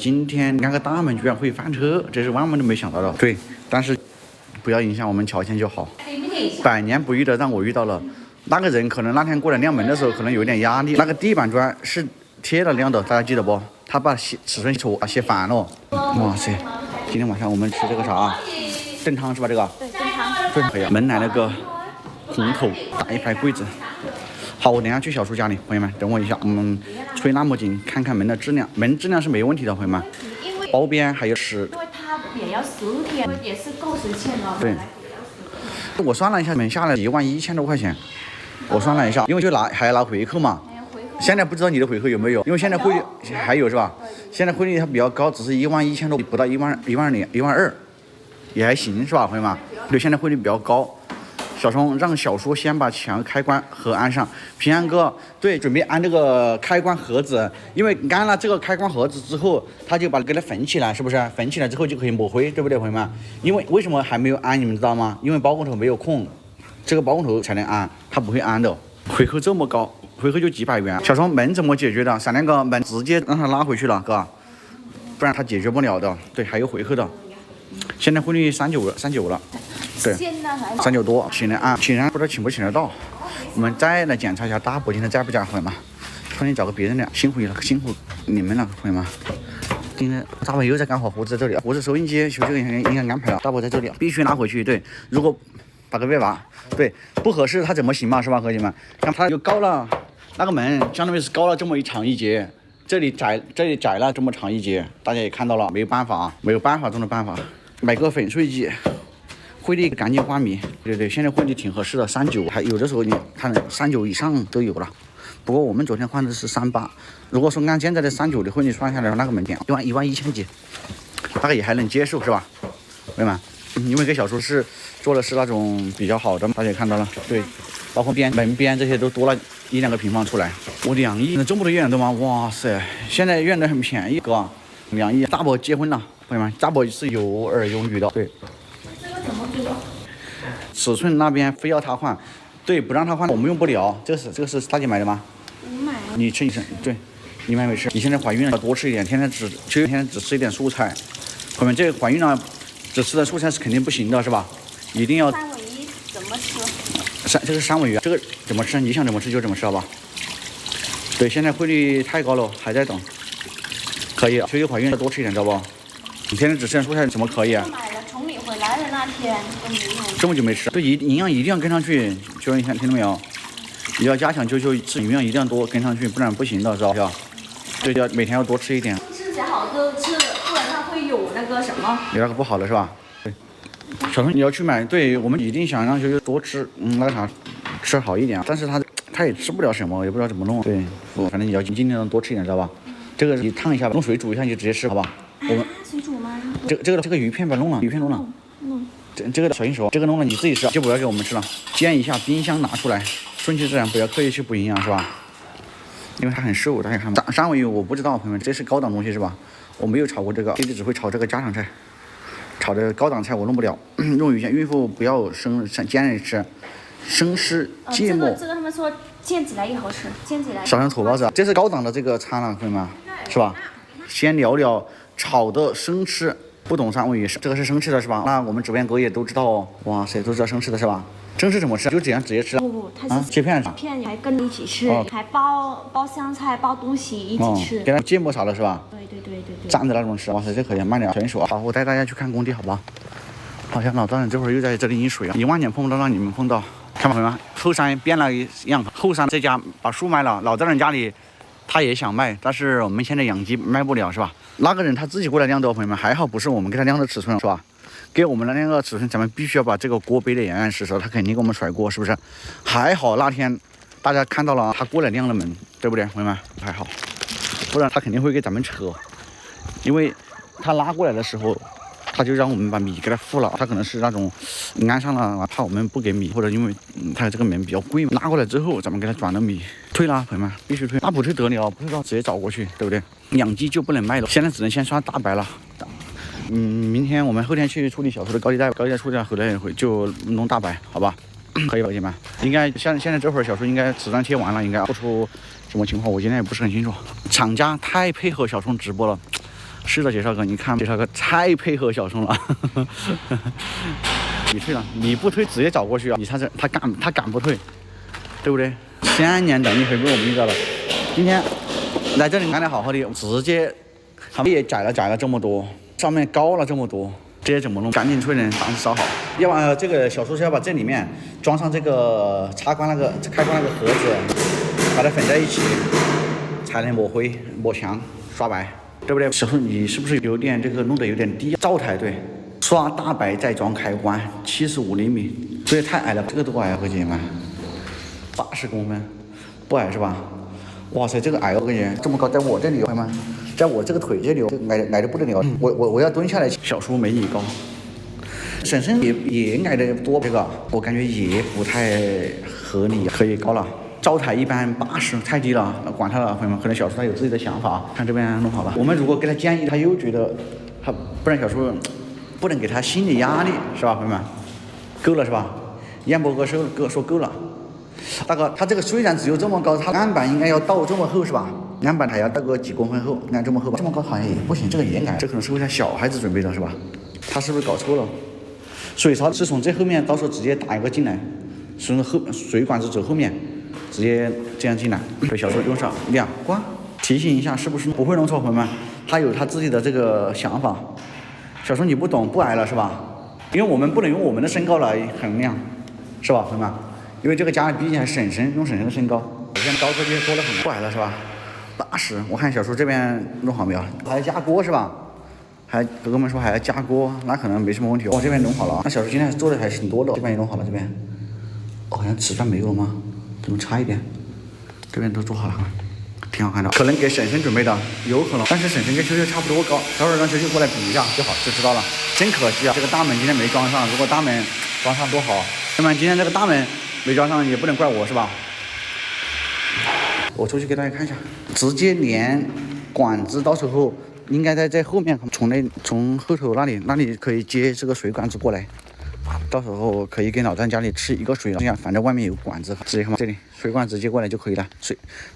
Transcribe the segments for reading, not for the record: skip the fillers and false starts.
今天那个大门居然会翻车，这是万万都没想到的。对，但是不要影响我们乔迁就好。百年不遇的让我遇到了。那个人可能那天过来亮门的时候，可能有点压力。那个地板砖是贴了亮的，大家记得不？他把尺寸写反了。哇塞！今天晚上我们吃这个啥啊？炖汤是吧？这个？对，炖汤。炖可以啊。门来了个红口，打一排柜子。好，我等下去小叔家里，朋友们，等我一下。我们吹那么紧，看看门的质量，门质量是没问题的，朋友们。包边还有因为它也要10天，也是够时限了。对。我算了一下，门下来11000多块钱。我算了一下，因为还要拿回扣嘛。现在不知道你的回扣有没有，因为现在汇率还有是吧？现在汇率它比较高，只是11000多，不到12000，也还行是吧，朋友们？对，现在汇率比较高。小松让小叔先把墙开关盒安上，平安哥对准备安这个开关盒子，因为安了这个开关盒子之后，他就把它给它缝起来，是不是？缝起来之后就可以抹灰，对不对，朋友们？因为为什么还没有安，你们知道吗？因为包工头没有空，这个包工头才能安，他不会安的。回扣这么高，回扣就几百元。小松门怎么解决的？闪亮哥门直接让他拉回去了，哥，不然他解决不了的。对，还有回扣的。现在汇率39了。对，39多，请人啊，请人不知道请不请得到。我们再来检查一下大伯今天在不在，朋友们。突然找个别人了，辛苦你们了，朋友们。今天大伯又在干活，胡子在这里，胡子收音机修这个应该安排了。大伯在这里，必须拿回去。对，如果把个别拔，对，不合适他怎么行嘛，是吧，伙计们？看他又高了，那个门相当于是高了这么长一截，这里窄了这么长一截，大家也看到了，没有办法啊，没有办法中的办法。买个粉碎机。汇率赶紧换米，对，现在汇率挺合适的，39，还有的时候你看39以上都有了。不过我们昨天换的是38，如果说按现在的39的汇率算下来，那个门点11000几，大概也还能接受，是吧？朋友们，因为给小叔做的是那种比较好的，大家也看到了，对，包括门边这些都多了1-2个平方出来。我2亿，这么多院的吗？哇塞，现在院的很便宜，哥，2亿。大伯结婚了，朋友们，大伯是有儿有女的，对。尺寸那边非要他换，对，不让他换我们用不了。这个是大姐买的吗？我买了。你吃一吃，对，你买没吃？你现在怀孕了，要多吃一点，天天只吃一点蔬菜。朋友们，这怀孕了只吃的蔬菜是肯定不行的，是吧？一定要。3文鱼怎么吃？这是3文鱼，这个怎么吃？你想怎么吃就怎么吃，好吧？对，现在汇率太高了，还在等。可以，秋秋怀孕了多吃一点，知道不？你天天只吃点蔬菜怎么可以啊？从你回来的那天都没有。这么久没吃，对，营养一定要跟上去。秋秋，你看听到没有？你要加强秋秋吃营养一定要多跟上去，不然不行的，知道吧？对，要每天要多吃一点。吃起来好就吃，不然它会有那个什么。有那个不好的是吧？对。小松你要去买，对我们一定想让秋秋多吃，那个啥，吃好一点。但是他也吃不了什么，也不知道怎么弄。对，反正你要尽量多吃一点，知道吧？这个你烫一下，用水煮一下你就直接吃，好吧？我们水煮吗？这个鱼片不要弄了，鱼片弄了。这个小心手，这个弄了你自己吃，就不要给我们吃了。煎一下，冰箱拿出来，顺其自然，不要刻意去补营养，是吧？因为它很瘦，大家看吧。3文鱼我不知道，朋友们，这是高档东西是吧？我没有炒过这个，弟弟只会炒这个家常菜，炒的高档菜我弄不了。用鱼片，孕妇不要煎着吃，生吃芥末。这个他们说煎起来也好吃，煎起来。小上土包子，这是高档的这个餐了，朋友们，是吧？先聊聊炒的生吃。不懂3文鱼，这个是生吃的是吧？那我们直播哥也都知道哦。哇塞，都知道生吃的是吧？生吃怎么吃？就这样直接吃？不，它是切片，还跟你一起吃，还包香菜、包东西一起吃。给它芥末炒的是吧？对。蘸着那种吃，哇塞，这可以，慢点，小心手啊！好，我带大家去看工地，好吧？好像老丈人这会儿又在这里饮水啊，10000年碰不到，让你们碰到。看吧，朋友们，后山变了一样，后山这家把树卖了，老丈人家里。他也想卖，但是我们现在养鸡卖不了，是吧？那个人他自己过来晾的，朋友们，还好不是我们给他晾的尺寸，是吧？给我们的那个尺寸，咱们必须要把这个锅背得严严实实，他肯定给我们甩锅，是不是？还好那天大家看到了他过来晾了门，对不对，朋友们？还好，不然他肯定会给咱们扯，因为他拉过来的时候。他就让我们把米给他付了，他可能是那种安上了，怕我们不给米，或者因为他这个门比较贵嘛，拉过来之后咱们给他转了米，退了，朋友们必须退，那不退得了，不退到直接找过去，对不对？养鸡就不能卖了，现在只能先刷大白了。明天我们后天去处理小叔的高利贷处理回来就弄大白，好吧？可以吧，姐妹？应该现在这会儿小叔应该磁砖贴完了，应该不出什么情况，我今天也不是很清楚。厂家太配合小叔直播了。是的，介绍哥，你看介绍哥太配合小宋了。你退了，你不退直接找过去啊！你看这他敢不退，对不对？3年等一回被我们遇到了，今天来这里干得好好的，直接他们也改了这么多，上面高了这么多，这些怎么弄？赶紧催人档次找好。要把这个小叔是要把这里面装上这个开关那个盒子，把它混在一起，才能抹灰、抹墙、刷白，对不对？小叔你是不是有点这个弄得有点低？灶台对。刷大白再装开关，75厘米，这也太矮了，这个多矮啊，哥姐们，80公分，不矮是吧？哇塞，这个矮哦，哥姐，这么高，在我这里有吗？在我这个腿这里矮的不得了，我要蹲下来。小叔没你高，婶婶也矮的多，这个我感觉也不太合理，可以高了。灶台一般80太低了，管他了，朋友们，可能小叔他有自己的想法，看这边弄好了。我们如果给他建议，他又觉得他不然小叔。不能给他心理压力，是吧，朋友们？够了是吧？燕博哥说够了。大哥，他这个虽然只有这么高，他案板应该要到这么厚是吧？案板还要到个几公分厚，你看这么厚吧？这么高好像也不行，这个也矮，这可能是为了小孩子准备的是吧？他是不是搞错了？水槽是从这后面，到时候直接打一个进来，从水管子走后面，直接这样进来。给小叔用上2关，提醒一下，是不是不会弄错，朋友们？他有他自己的这个想法。小叔你不懂，不矮了是吧？因为我们不能用我们的身高来衡量，是吧，朋友们？因为这个家里毕竟还是婶婶，用婶婶的身高，我现在高科技多了很多，不矮了是吧？80，我看小叔这边弄好没有？还要加锅是吧？哥哥们说还要加锅，那可能没什么问题。我这边弄好了，那小叔今天做的还是挺多的，这边也弄好了，这边，好像瓷砖没有了吗？怎么差一点？这边都做好了。挺好看的，可能给婶婶准备的，有可能，但是婶婶跟秋秋差不多高，待会儿让秋秋过来比一下就好，就知道了。真可惜啊，这个大门今天没装上，如果大门装上多好。那么今天这个大门没装上也不能怪我是吧？我出去给大家看一下，直接连管子，到时候应该在后面，从后头那里可以接这个水管子过来。到时候可以给老张家里吃一个水，这样反正外面有管子，直接看这里水管直接过来就可以了。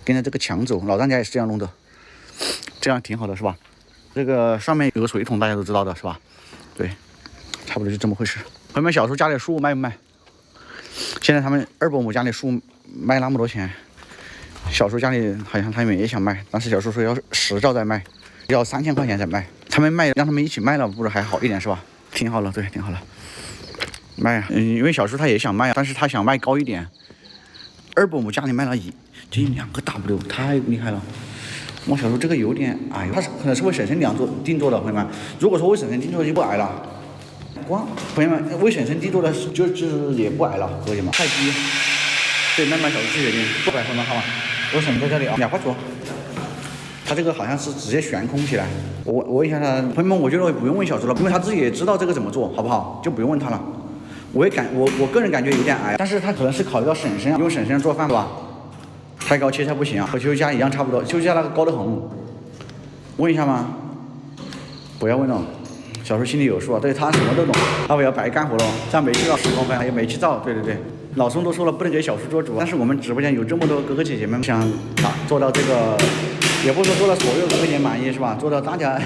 跟着这个墙走，老张家也是这样弄的，这样挺好的是吧？这个上面有个水桶，大家都知道的是吧？对，差不多就这么回事。朋友们，小叔家里树卖不卖？现在他们2伯母家里树卖那么多钱，小叔家里好像他们也想卖，但是小叔说要10兆再卖，要3000块钱再卖。他们卖，让他们一起卖了，不是还好一点是吧？挺好了，对，挺好了。卖啊，因为小叔他也想卖啊，但是他想卖高一点。2伯母家里卖了这2个 W， 太厉害了。我小叔这个有点矮，他是可能是为婶婶定做的，朋友们。如果说为婶婶定做就不矮了。朋友们，为婶婶定做的就是也不矮了，哥姐们，太低。对，慢慢小叔去决定，不摆分了，好吗？我婶在这里啊，2块左。他这个好像是直接悬空起来。我问一下他，朋友们，我觉得不用问小叔了，因为他自己也知道这个怎么做，好不好？就不用问他了。我个人感觉有点矮，但是他可能是考虑到婶婶，因为婶婶做饭吧，太高切菜不行啊，和秋秋家一样差不多，秋秋家那个高得很。问一下吗？不要问了，小叔心里有数啊，对他什么都懂，他不要白干活了，像煤气灶10公分，还有煤气灶，对，老宋都说了不能给小叔做主，但是我们直播间有这么多哥哥姐姐们想做到这个，也不是说做到所有哥哥姐满意是吧？做到大家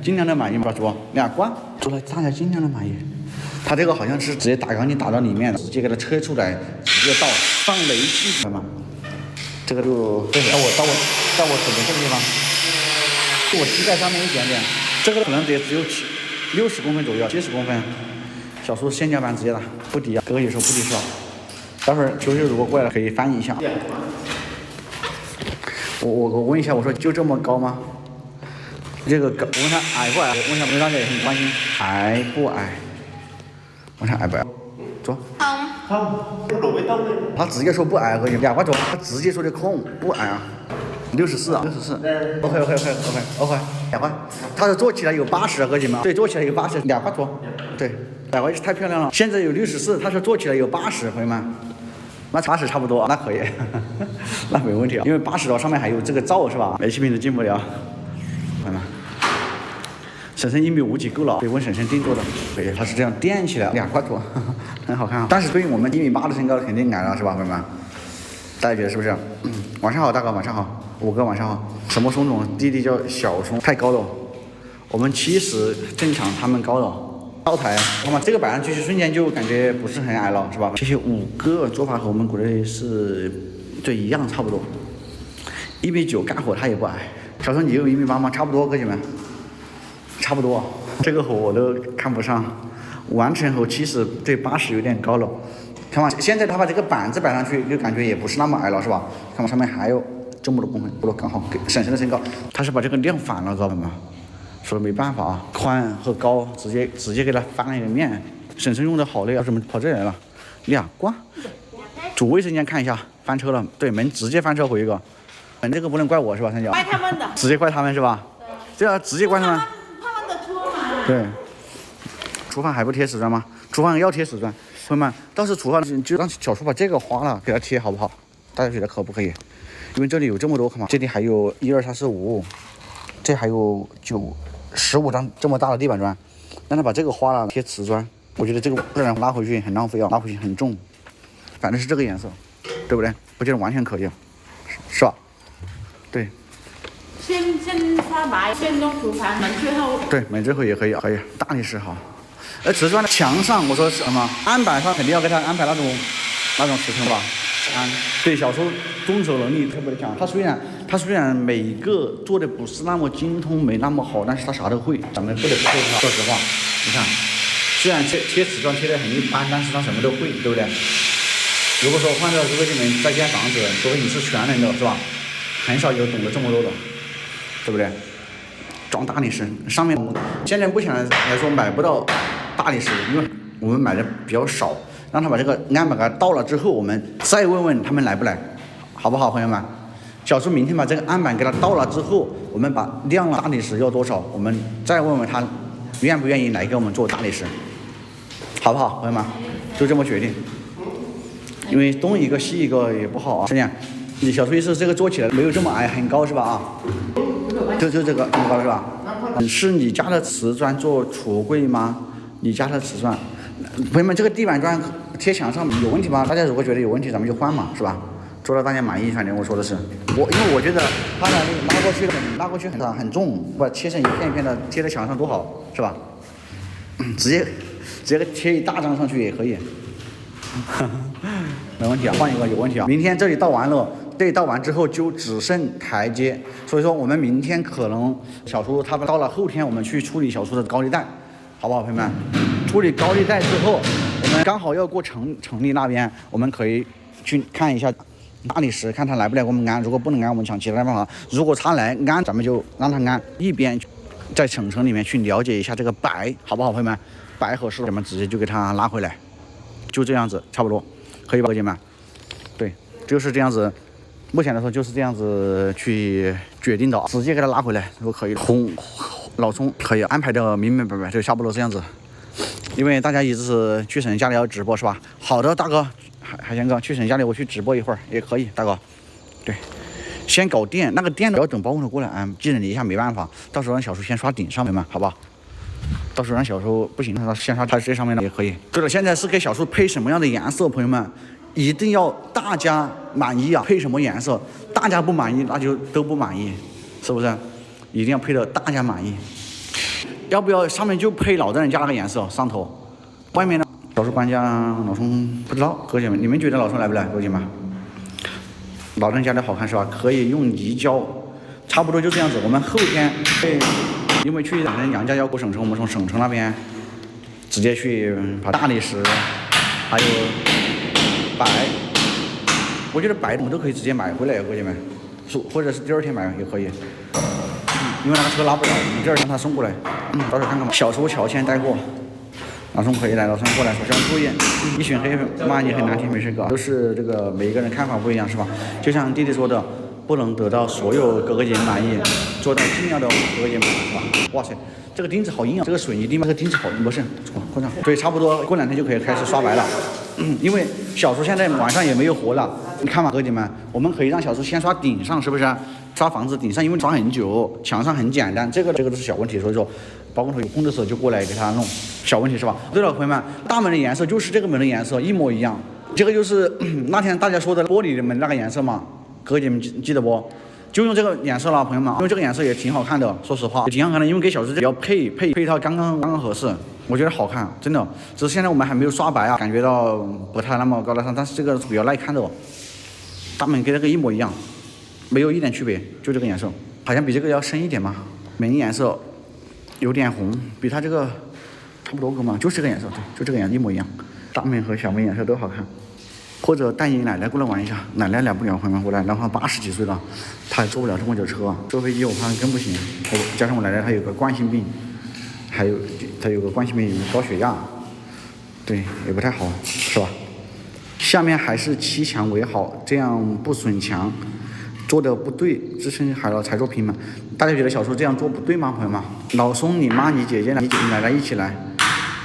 尽量的满意吧，主2关做到大家尽量的满意。他这个好像是直接打钢筋打到里面，直接给它车出来，直接倒放煤气嘛。这个就对，到我手的这个地方，就我膝盖上面一点点，这个可能得只有60公分左右，70公分。小叔限价版直接打，不低啊，哥哥也说不低是吧？待会儿球球如果过来了可以翻译一下。我问一下，我说就这么高吗？这个高，我问他矮不矮？我问一下，大家也很关心，矮不矮？我看矮不矮？坐。他直接说不矮，哥你2块左，他直接说的空，不矮啊。64啊，64。OK， 2块。他说做起来有80啊，哥姐们。对，做起来有80，2块左。对，2块太漂亮了。现在有64，他说做起来有80，朋友们。那80差不多，那可以，那没问题啊。因为80的上面还有这个灶是吧？煤气瓶都进不了，朋友们。婶婶1.5米几够了，得问婶婶定做的。对，它是这样垫起来，2块多，很好看啊。但是对于我们1.8米的身高肯定矮了，是吧，朋友们？大家觉得是不是？晚上好，大哥，晚上好，5哥晚上好。什么松总？弟弟叫小松，太高了。我们70正常，他们高了。高台，那么这个摆上去瞬间就感觉不是很矮了，是吧？这些5个做法和我们国内是对一样，差不多。1.9米干活他也不矮。小时你有1.8米吗？差不多，哥姐们，差不多。这个活我都看不上，完成后70对80有点高了。看嘛，现在他把这个板子摆上去，就感觉也不是那么矮了，是吧？看嘛，上面还有这么多公分，不刚好给婶婶的身高。他是把这个量反了，知道吗？说没办法啊，宽和高直接给他翻了一个面。婶婶用的好累啊，怎么跑这里来了？2挂。主卫生间看一下，翻车了。对，门直接翻车回一个。这个不能怪我是吧，三角？怪他们的。直接怪他们是吧？对啊，直接怪他们。他们的错嘛。对。厨房还不贴瓷砖吗？厨房要贴瓷砖。朋友们，到时厨房就让小厨把这个花了给它贴好不好？大家觉得可不可以？因为这里有这么多，看嘛，这里还有1、2、3、4、5，这还有15张这么大的地板砖，让他把这个花了贴瓷砖，我觉得这个不然拉回去很浪费啊，拉回去很重，反正是这个颜色，对不对？我觉得完全可以，是吧？对。先刷白，先弄厨房门最后。对，门最后也可以，可以大理石好。瓷砖的墙上，我说是什么？案板上肯定要给他安排那种石头吧。对，小时候动手能力特别的强。他虽然每一个做的不是那么精通，没那么好，但是他啥都会。咱们不得不说他，说实话，你看，虽然贴瓷砖贴的很一般，但是他什么都会，对不对？如果说换到如果你们在建房子，除非你是全能的，是吧？很少有懂得这么多的，对不对？装大理石，上面现在目前来说买不到大理石，因为我们买的比较少。让他把这个案板给它倒了之后，我们再问问他们来不来，好不好，朋友们？小叔明天把这个案板给它倒了之后，我们把量了大理石要多少，我们再问问他愿不愿意来给我们做大理石，好不好，朋友们？就这么决定。因为东一个西一个也不好啊。这样，你小叔意思这个做起来没有这么矮，很高是吧？啊，就这个这么高是吧？是你家的瓷砖做橱柜吗？你家的瓷砖？朋友们，这个地板砖贴墙上有问题吗？大家如果觉得有问题，咱们就换嘛，是吧？做到大家满意，反正我说的是，因为我觉得它的拉过去很重，不切成一片一片的贴在墙上多好，是吧？直接贴一大张上去也可以，没问题啊，换一个有问题啊。明天这里倒完了，这里倒完之后就只剩台阶，所以说我们明天可能小叔他们到了，后天我们去处理小叔的高利贷，好不好，朋友们？处理高利贷之后，我们刚好要过城里那边，我们可以去看一下大理石，看他来不来我们安。如果不能安，我们想其他办法。如果他来安，咱们就让他安。一边在城里面去了解一下这个白，好不好，朋友们？白合适，咱们直接就给他拉回来，就这样子，差不多，可以吧，哥姐们？对，就是这样子。目前来说就是这样子去决定的，直接给他拉回来，如果可以。老葱可以安排的明明白白，就差不多这样子。因为大家一直是去省家里要直播是吧？好的，大哥，海鲜哥，去省家里我去直播一会儿也可以，大哥。对，先搞电，那个电要等包工头过来安，寄人篱下没办法，到时候让小叔先刷顶上面嘛，好不好？到时候让小叔不行，让他先刷它这上面的也可以。对了，现在是给小叔配什么样的颜色，朋友们一定要大家满意啊！配什么颜色，大家不满意那就都不满意，是不是？一定要配的大家满意。要不要上面就配老丈人家那个颜色上头，外面呢？小叔搬家，老宋不知道，哥姐们，你们觉得老宋来不来？哥姐们，老丈人家的好看是吧？可以用泥胶，差不多就这样子。我们后天会，因为去人娘家要过省城，我们从省城那边直接去把大理石，还有白，我觉得白的我们都可以直接买回来，哥姐们，或者是第二天买也可以。因为那个车拉不了，我们这儿让他送过来。到时候看看吧。小叔乔迁带货，老宋可以来，老宋过来。首先注意，一群黑粉骂你很难听，没事哥，都是这个每一个人看法不一样，是吧？就像弟弟说的，不能得到所有哥哥姐满意，做到尽量的哥哥姐满意，是吧？哇塞，这个钉子好硬啊！这个水泥钉，这个钉子好，不是，过上。对，差不多过2天就可以开始刷白了。因为小叔现在晚上也没有活了，你看嘛，哥姐们，我们可以让小叔先刷顶上，是不是？刷房子顶上，因为刷很久，墙上很简单，这个都是小问题，所以说包工头有空的时候就过来给他弄，小问题是吧？对了，朋友们，大门的颜色就是这个门的颜色一模一样，这个就是那天大家说的玻璃的门那个颜色嘛，哥姐们记得不？就用这个颜色了，朋友们，因为这个颜色也挺好看的，说实话也挺好看的，因为给小叔这要配一套刚刚合适，我觉得好看，真的。只是现在我们还没有刷白啊，感觉到不太那么高大上，但是这个比较耐看的哦。大门跟这个一模一样，没有一点区别，就这个颜色，好像比这个要深一点嘛。门颜色有点红，比它这个差不多个嘛，就是这个颜色，对，就这个颜色一模一样。大门和小门颜色都好看。或者带你奶奶过来玩一下，奶奶来不了，朋友们，我奶奶80几岁了，她也坐不了这么久车，坐飞机我怕更不行。加上我奶奶她有个冠心病，还有她有个冠心病，有高血压，对，也不太好，是吧？下面还是砌墙为好，这样不损墙。做的不对，支撑好了才做平板。大家觉得小叔这样做不对吗，朋友们？老宋、你妈、你姐姐、你奶奶一起来。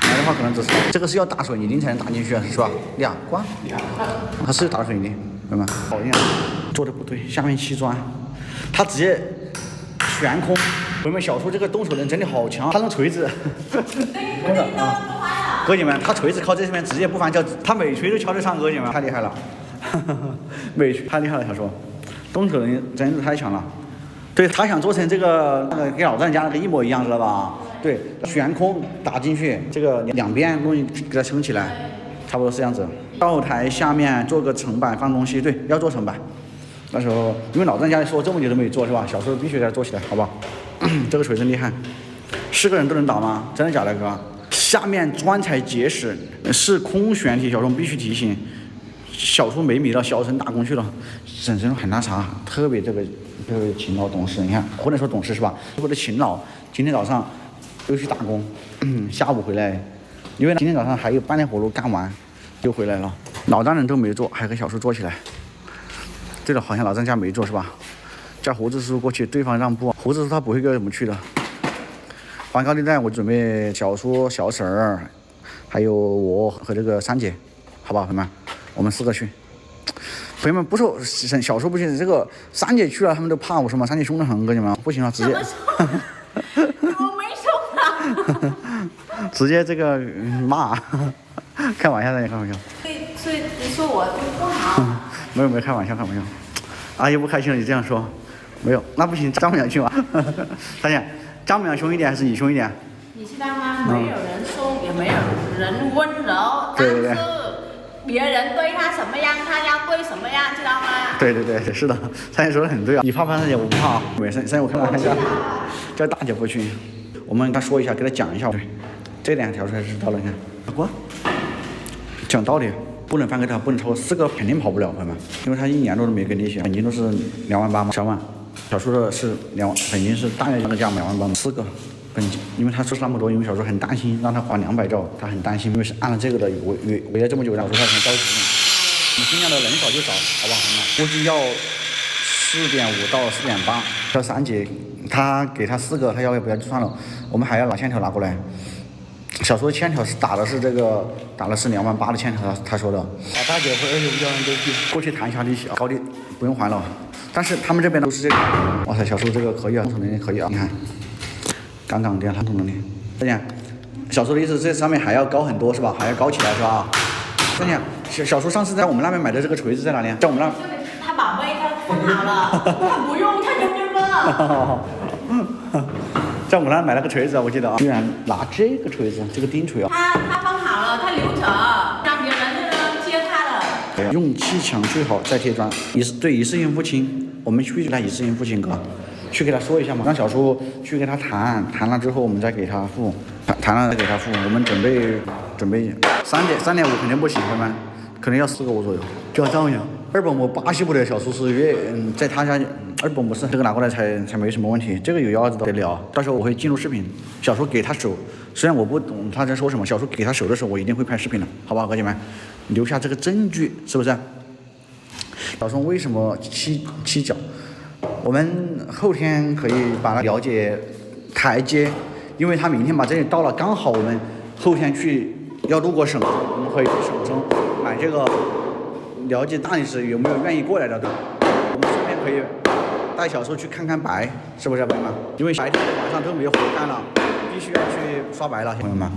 来的话可能只是这个是要打水泥钉才能打进去，是吧？2罐，它是打水泥钉，朋友们，好硬啊！做的不对，下面砌砖，它直接悬空。朋友们，小叔这个动手能真的好强，他用锤子，真的啊！哥姐们，他锤子靠这边直接不翻，他每锤都敲得上，哥姐们太厉害了，每锤太厉害了，小叔，动手能真是太强了。对他想做成这个跟老丈人家那个一模一样，知道吧？对，悬空打进去，这个两边东西给它撑起来，差不多是这样子。灶台下面做个层板放东西，对，要做层板。那时候因为老丈人家说这么久都没做是吧？小时候必须给它做起来，好不好？这个锤真厉害，4个人都能打吗？真的假的哥？下面砖材结实，是空悬体，小叔必须提醒。小叔没米了，小陈打工去了，婶婶很那啥，特别这个勤劳懂事，你看不能说懂事是吧？特别的勤劳。今天早上又去打工，下午回来，因为今天早上还有半天活路干完，就回来了。老丈人都没做，还给小叔做起来。对了，好像老丈家没做是吧？叫胡子叔过去，对方让步。胡子叔他不会跟我们去的。还高利贷，我准备小叔、小婶儿，还有我和这个三姐，好不好，朋友们？我们4个去。朋友们不说小叔不行，这个三姐去了，他们都怕我说嘛，三姐凶得很，哥你们不行了，直接。我没凶啊。直接这个骂，开玩笑的，开玩笑。所以你说我不好。没有开玩笑，阿姨不开心了，你这样说，没有，那不行，丈母娘去嘛。大姐，丈母娘凶一点还是你凶一点？你知道吗？没有人凶，也没有人温柔，对对对。但是别人对他什么样，他要对什么样，知道吗？对，是的，三姐说的很对啊。你怕三姐，我不怕啊。没事，三姐我开玩笑，叫大姐不去。我们跟他说一下，给他讲一下，对，这2条出来知道了，你看，我讲道理，不能翻给他，不能超过4个，肯定跑不了，朋友们，因为他1年多都没给利息，本金都是2万8嘛，3万，小叔的是本金是大概这个价2万8嘛，4个。本金，因为他说那么多，因为小叔很担心让他还200兆，他很担心，因为是按了这个的，围了这么久，然后说他很着急。我们尽量的能少就少，好不好？估计要4.5到4.8。叫三姐，他给他4个，他要不要就算了，我们还要拿欠条拿过来。小叔的欠条是打的是2万8的欠条，他说的。把大姐和25家人都过去谈一下利息，高利不用还了。但是他们这边都是这个。哇塞，小叔这个可以啊，动手能力可以啊，你看。杠杠的，他动能力。大姐，小叔的意思这上面还要高很多是吧？还要高起来是吧？大姐，小叔上次在我们那边买的这个锤子在哪里？在我们那。他宝贝，他放好了，他不用，他就扔了。在我们那买了个锤子，我记得啊。居然拿这个锤子，这个钉锤啊。他放好了，他留着，让别人接他的。用砌墙最好再贴砖，一次性付清，我们去给他一次性付清，哥。去给他说一下嘛，让小叔去跟他谈了之后，我们再给他付，谈了再给他付。我们准备3.5肯定不行，朋友们，可能要4个5左右。叫丈母娘，2本我巴西不得，小叔是在他家2本不是这个拿过来才没什么问题，这个有腰子得了。到时候我会进入视频，小叔给他手，虽然我不懂他在说什么，小叔给他手的时候，我一定会拍视频的，好不好，哥姐们？留下这个证据，是不是？小叔为什么砌脚？我们后天可以把它了解台阶，因为他明天把这里到了，刚好我们后天去要路过省城，我们可以去省城买这个，了解大理石有没有愿意过来的，对吧？我们顺便可以带小叔去看看白，是不是朋友们？因为白天晚上都没有活干了，必须要去刷白了，朋友们。